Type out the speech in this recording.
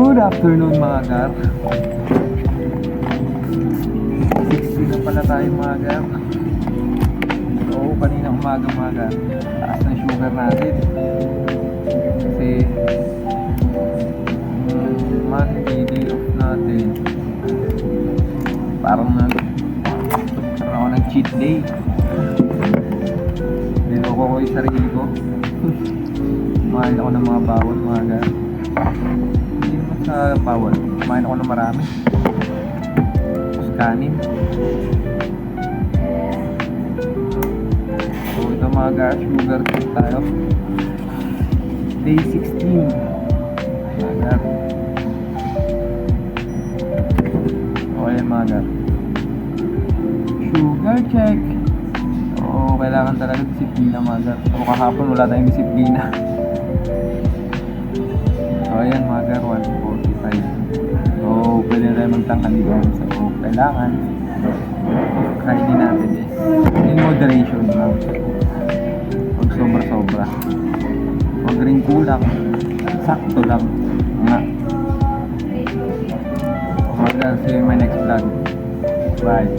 Good afternoon mga gar. 60 na pala tayo mga gar. So kanina umaga mga gar, taas na sugar natin. Kasi Monday day off natin. Parang ako ng cheat day. Niloko ko yung sarili ko. Kumain ako ng mga bawal mga gar. Hindi naman sa bawal, kumain ako ng marami. Tapos kanin. So ito mga gar, sugar cane tayo. Day 16 mga gar. Okay mga gar, sugar check. So kailangan talaga disiplina mga gar. So kahapon wala tayong disiplina. So ayan mga gar, 1:45. So pwede na tayo magtangkal dito. So kailangan kainin natin in moderation lang. Huwag sobra-sobra, huwag rin kulang, sakto lang nga. So mga gar, see you in my next vlog. Bye.